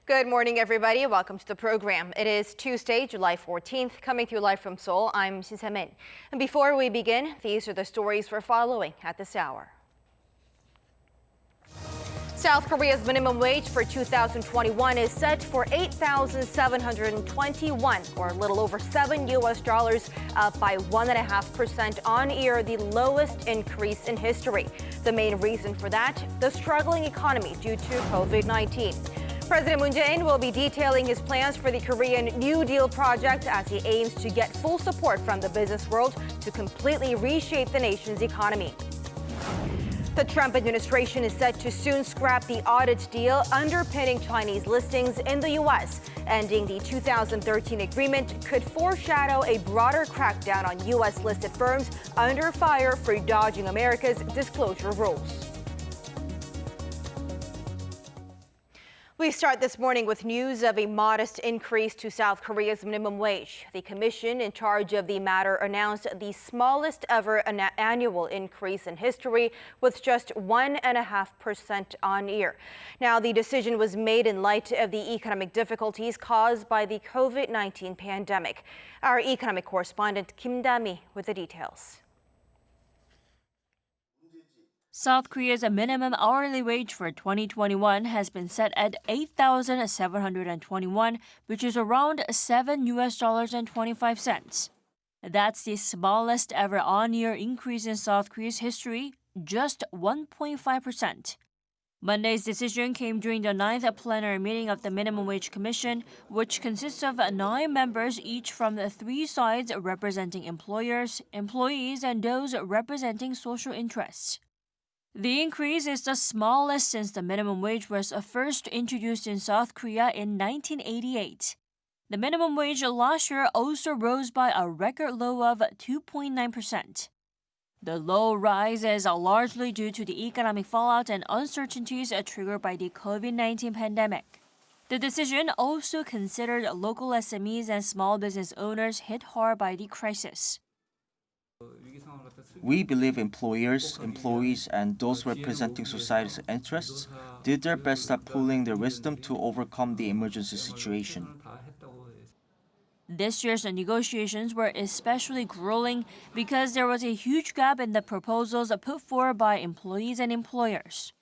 Good morning, everybody. Welcome to the program. It is Tuesday, July 14th. Coming to you live from Seoul, I'm Shin Se-min. And before we begin, these are the stories we're following at this hour. South Korea's minimum wage for 2021 is set for 8,721, or a little over $7, up by 1.5% on year, the lowest increase in history. The main reason for that, the struggling economy due to COVID-19. President Moon Jae-in will be detailing his plans for the Korean New Deal project as he aims to get full support from the business world to completely reshape the nation's economy. The Trump administration is set to soon scrap the audit deal underpinning Chinese listings in the U.S. Ending the 2013 agreement could foreshadow a broader crackdown on U.S.-listed firms under fire for dodging America's disclosure rules. We start this morning with news of a modest increase to South Korea's minimum wage. The commission in charge of the matter announced the smallest ever annual increase in history, with just 1.5% on year. Now, the decision was made in light of the economic difficulties caused by the COVID-19 pandemic. Our economic correspondent Kim Da-mi with the details. South Korea's minimum hourly wage for 2021 has been set at 8,721, which is around $7.25. That's the smallest ever on-year increase in South Korea's history, just 1.5%. Monday's decision came during the 9th plenary meeting of the Minimum Wage Commission, which consists of 9 members, each from the 3 sides representing employers, employees, and those representing social interests. The increase is the smallest since the minimum wage was first introduced in South Korea in 1988. The minimum wage last year also rose by a record low of 2.9%. The low rise is largely due to the economic fallout and uncertainties triggered by the COVID-19 pandemic. The decision also considered local SMEs and small business owners hit hard by the crisis. We believe employers, employees, and those representing society's interests did their best at pooling their wisdom to overcome the emergency situation. This year's negotiations were especially grueling because there was a huge gap in the proposals put forward by employees and employers.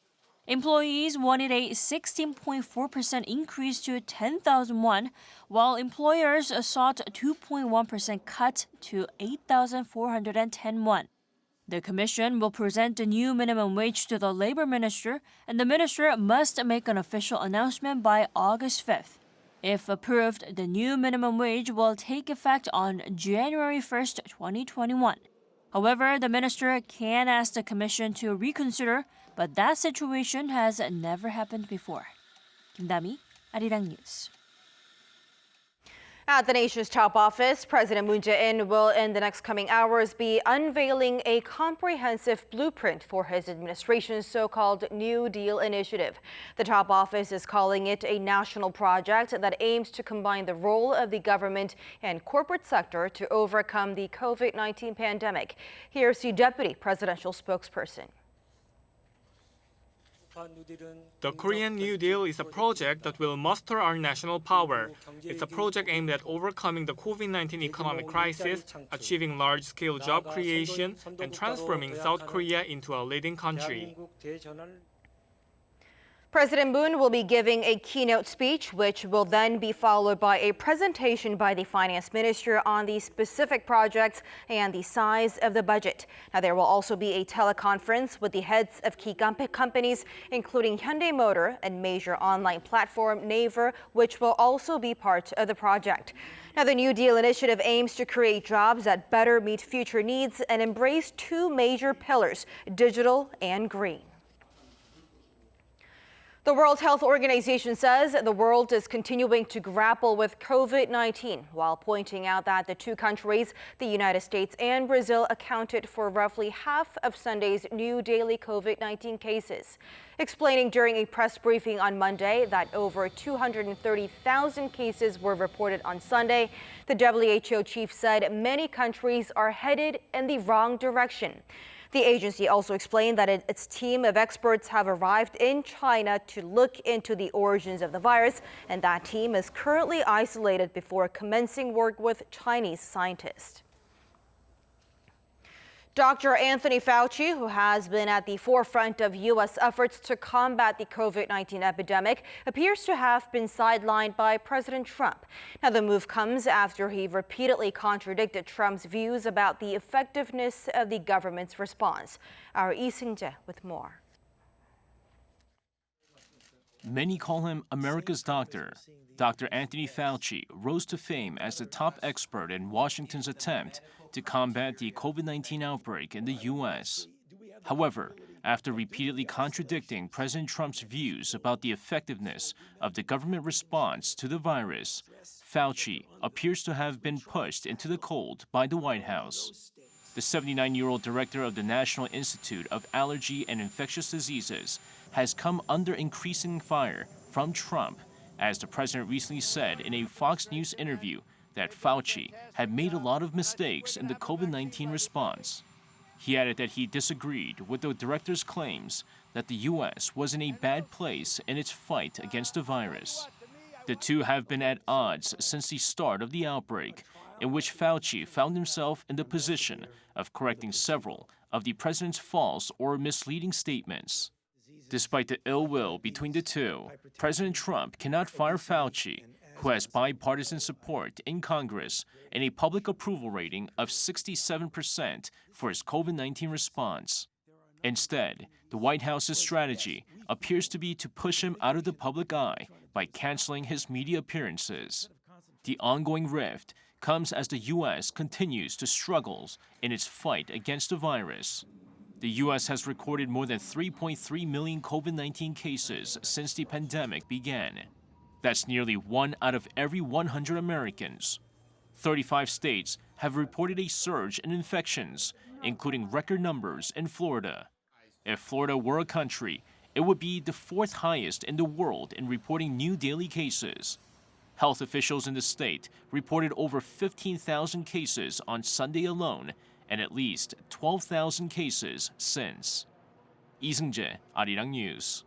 Employees wanted a 16.4% increase to 10,000 won, while employers sought a 2.1% cut to 8,410 won. The commission will present the new minimum wage to the labor minister, and the minister must make an official announcement by August 5th. If approved, the new minimum wage will take effect on January 1st, 2021. However, the minister can ask the commission to reconsider, but that situation has never happened before. Kim Da-mi, Arirang News. At the nation's top office, President Moon Jae-in will in the next coming hours be unveiling a comprehensive blueprint for his administration's so-called New Deal initiative. The top office is calling it a national project that aims to combine the role of the government and corporate sector to overcome the COVID-19 pandemic. Here's the deputy presidential spokesperson. The Korean New Deal is a project that will muster our national power. It's a project aimed at overcoming the COVID-19 economic crisis, achieving large-scale job creation, and transforming South Korea into a leading country. President Moon will be giving a keynote speech, which will then be followed by a presentation by the finance minister on the specific projects and the size of the budget. Now, there will also be a teleconference with the heads of key companies, including Hyundai Motor and major online platform Naver, which will also be part of the project. Now, the New Deal initiative aims to create jobs that better meet future needs and embrace 2 major pillars, digital and green. The World Health Organization says the world is continuing to grapple with COVID-19, while pointing out that the 2 countries, the United States and Brazil, accounted for roughly half of Sunday's new daily COVID-19 cases. Explaining during a press briefing on Monday that over 230,000 cases were reported on Sunday, the WHO chief said many countries are headed in the wrong direction. The agency also explained that its team of experts have arrived in China to look into the origins of the virus, and that team is currently isolated before commencing work with Chinese scientists. Dr. Anthony Fauci, who has been at the forefront of U.S. efforts to combat the COVID-19 epidemic, appears to have been sidelined by President Trump. Now, the move comes after he repeatedly contradicted Trump's views about the effectiveness of the government's response. Our Lee Seung-jae with more. Many call him America's doctor. Dr. Anthony Fauci rose to fame as the top expert in Washington's attempt to combat the COVID-19 outbreak in the U.S. However, after repeatedly contradicting President Trump's views about the effectiveness of the government response to the virus, Fauci appears to have been pushed into the cold by the White House. The 79-year-old director of the National Institute of Allergy and Infectious Diseases has come under increasing fire from Trump, as the president recently said in a Fox News interview that Fauci had made a lot of mistakes in the COVID-19 response. He added that he disagreed with the director's claims that the U.S. was in a bad place in its fight against the virus. The two have been at odds since the start of the outbreak, in which Fauci found himself in the position of correcting several of the president's false or misleading statements. Despite the ill will between the two, President Trump cannot fire Fauci, who has bipartisan support in Congress and a public approval rating of 67% for his COVID-19 response. Instead, the White House's strategy appears to be to push him out of the public eye by canceling his media appearances. The ongoing rift comes as the U.S. continues to struggle in its fight against the virus. The U.S. has recorded more than 3.3 million COVID-19 cases since the pandemic began. That's nearly 1 out of every 100 Americans. 35 states have reported a surge in infections, including record numbers in Florida. If Florida were a country, it would be the 4th highest in the world in reporting new daily cases. Health officials in the state reported over 15,000 cases on Sunday alone, and at least 12,000 cases since. Lee Seung-jae, Arirang News.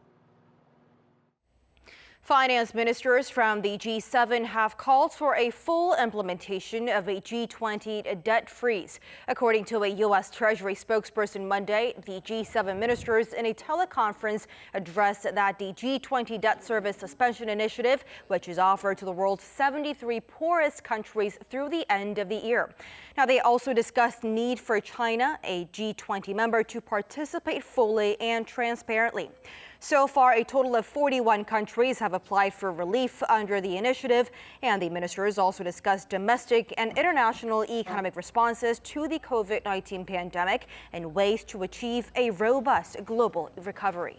Finance ministers from the G7 have called for a full implementation of a G20 debt freeze. According to a U.S. Treasury spokesperson Monday, the G7 ministers in a teleconference addressed that the G20 debt service suspension initiative, which is offered to the world's 73 poorest countries through the end of the year. Now, they also discussed need for China, a G20 member, to participate fully and transparently. So far, a total of 41 countries have applied for relief under the initiative, and the ministers also discussed domestic and international economic responses to the COVID-19 pandemic and ways to achieve a robust global recovery.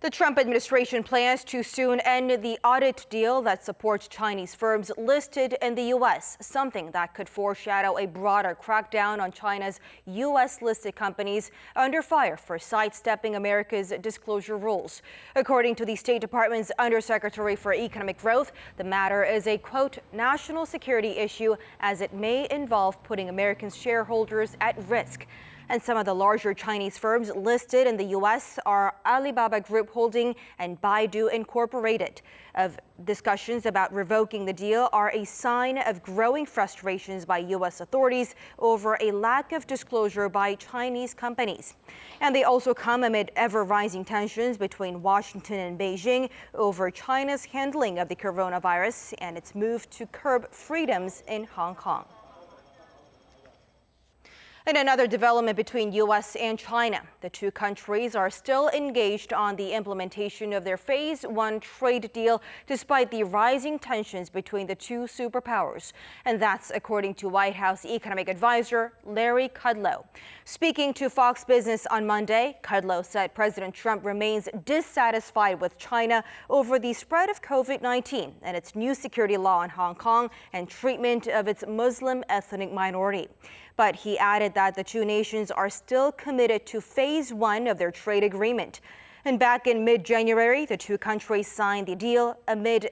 The Trump administration plans to soon end the audit deal that supports Chinese firms listed in the U.S., something that could foreshadow a broader crackdown on China's U.S.-listed companies under fire for sidestepping America's disclosure rules. According to the State Department's Undersecretary for Economic Growth, the matter is a, quote, national security issue as it may involve putting American shareholders at risk. And some of the larger Chinese firms listed in the U.S. are Alibaba Group Holding and Baidu Incorporated. Discussions about revoking the deal are a sign of growing frustrations by U.S. authorities over a lack of disclosure by Chinese companies. And they also come amid ever-rising tensions between Washington and Beijing over China's handling of the coronavirus and its move to curb freedoms in Hong Kong. In another development between U.S. and China, the two countries are still engaged on the implementation of their Phase 1 trade deal despite the rising tensions between the two superpowers. And that's according to White House economic advisor Larry Kudlow. Speaking to Fox Business on Monday, Kudlow said President Trump remains dissatisfied with China over the spread of COVID-19 and its new security law in Hong Kong and treatment of its Muslim ethnic minority. But he added that the two nations are still committed to Phase 1 of their trade agreement. And back in mid-January, the two countries signed the deal amid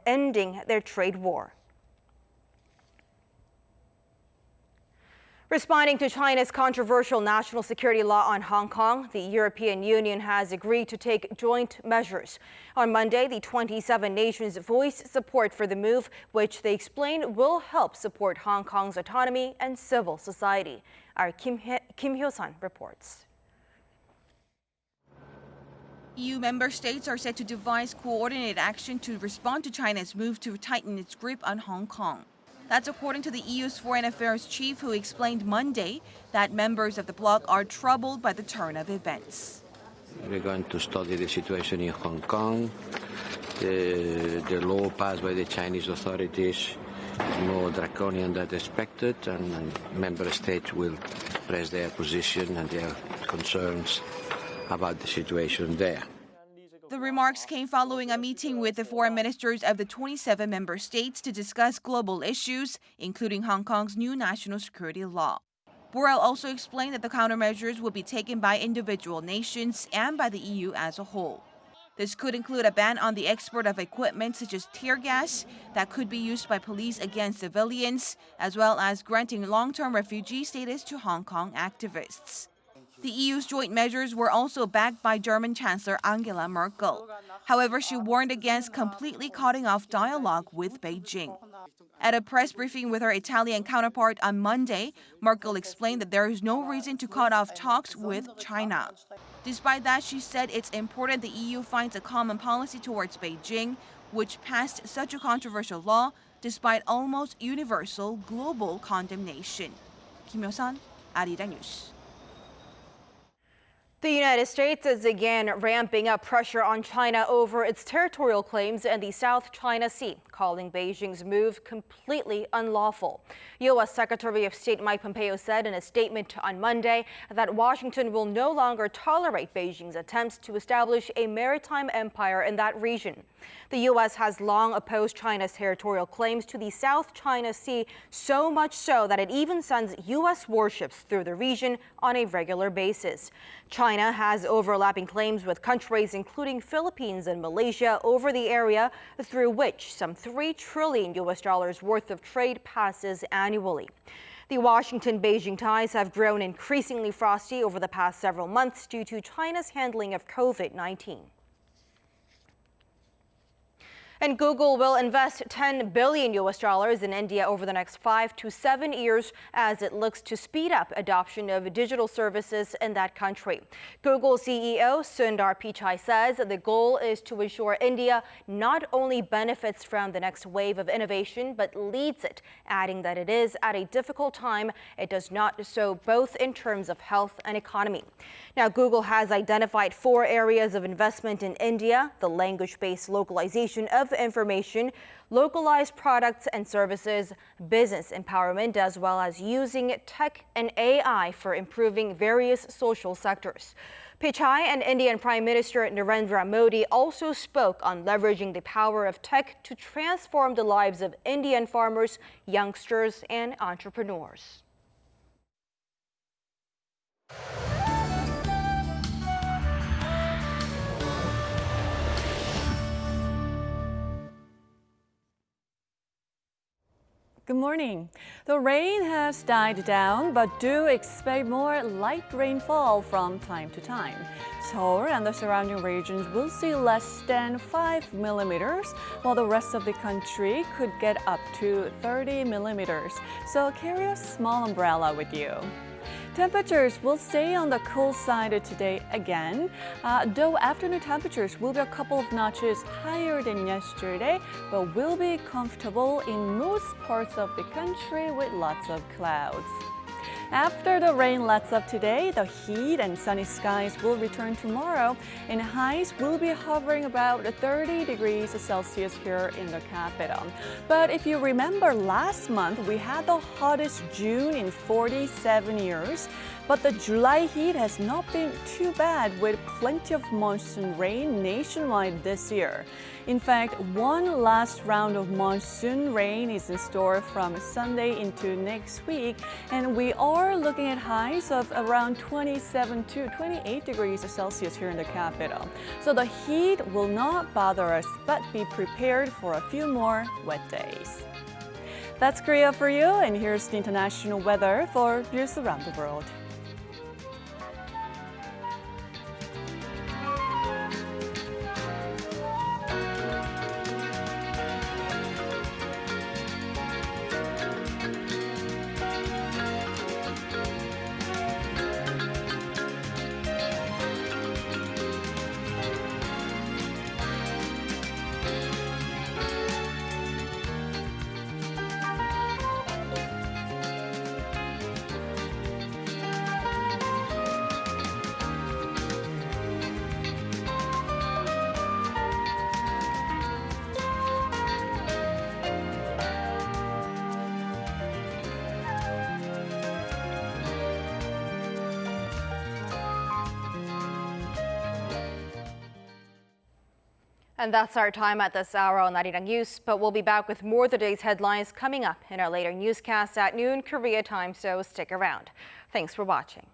ending their trade war. Responding to China's controversial national security law on Hong Kong, the European Union has agreed to take joint measures. On Monday, the 27 nations voiced support for the move, which they explain will help support Hong Kong's autonomy and civil society. Our Kim Hyo-sun reports. EU member states are set to devise coordinated action to respond to China's move to tighten its grip on Hong Kong. That's according to the EU's foreign affairs chief, who explained Monday that members of the bloc are troubled by the turn of events. We're going to study the situation in Hong Kong. The law passed by the Chinese authorities is more draconian than expected, and member states will express their position and their concerns about the situation there. The remarks came following a meeting with the foreign ministers of the 27 member states to discuss global issues, including Hong Kong's new national security law. Borrell also explained that the countermeasures will be taken by individual nations and by the EU as a whole. This could include a ban on the export of equipment such as tear gas that could be used by police against civilians, as well as granting long-term refugee status to Hong Kong activists. The EU's joint measures were also backed by German Chancellor Angela Merkel. However, she warned against completely cutting off dialogue with Beijing. At a press briefing with her Italian counterpart on Monday, Merkel explained that there is no reason to cut off talks with China. Despite that, she said it's important the EU finds a common policy towards Beijing, which passed such a controversial law despite almost universal global condemnation. Kim Hyo-sun, Arirang News. The United States is again ramping up pressure on China over its territorial claims in the South China Sea, calling Beijing's move completely unlawful. U.S. Secretary of State Mike Pompeo said in a statement on Monday that Washington will no longer tolerate Beijing's attempts to establish a maritime empire in that region. The U.S. has long opposed China's territorial claims to the South China Sea, so much so that it even sends U.S. warships through the region on a regular basis. China has overlapping claims with countries including Philippines and Malaysia over the area, through which some $3 trillion worth of trade passes annually. The Washington-Beijing ties have grown increasingly frosty over the past several months due to China's handling of COVID-19. And Google will invest $10 billion in India over the next 5 to 7 years as it looks to speed up adoption of digital services in that country. Google CEO Sundar Pichai says the goal is to ensure India not only benefits from the next wave of innovation, but leads it, adding that it is at a difficult time. It does not so both in terms of health and economy. Now, Google has identified 4 areas of investment in India: the language-based localization of information, localized products and services, business empowerment, as well as using tech and AI for improving various social sectors. Pichai and Indian Prime Minister Narendra Modi also spoke on leveraging the power of tech to transform the lives of Indian farmers, youngsters, and entrepreneurs. Good morning. The rain has died down, but do expect more light rainfall from time to time. Seoul and the surrounding regions will see less than 5 millimeters, while the rest of the country could get up to 30 millimeters. So carry a small umbrella with you. Temperatures will stay on the cool side today again, though afternoon temperatures will be a couple of notches higher than yesterday, but will be comfortable in most parts of the country with lots of clouds. After the rain lets up today, the heat and sunny skies will return tomorrow, and highs will be hovering about 30 degrees Celsius here in the capital. But if you remember last month, we had the hottest June in 47 years. But the July heat has not been too bad, with plenty of monsoon rain nationwide this year. In fact, one last round of monsoon rain is in store from Sunday into next week, and we are looking at highs of around 27 to 28 degrees Celsius here in the capital. So the heat will not bother us, but be prepared for a few more wet days. That's Korea for you, and here's the international weather for news around the world. And that's our time at this hour on Arirang News, but we'll be back with more of the day's headlines coming up in our later newscasts at noon Korea time, so stick around. Thanks for watching.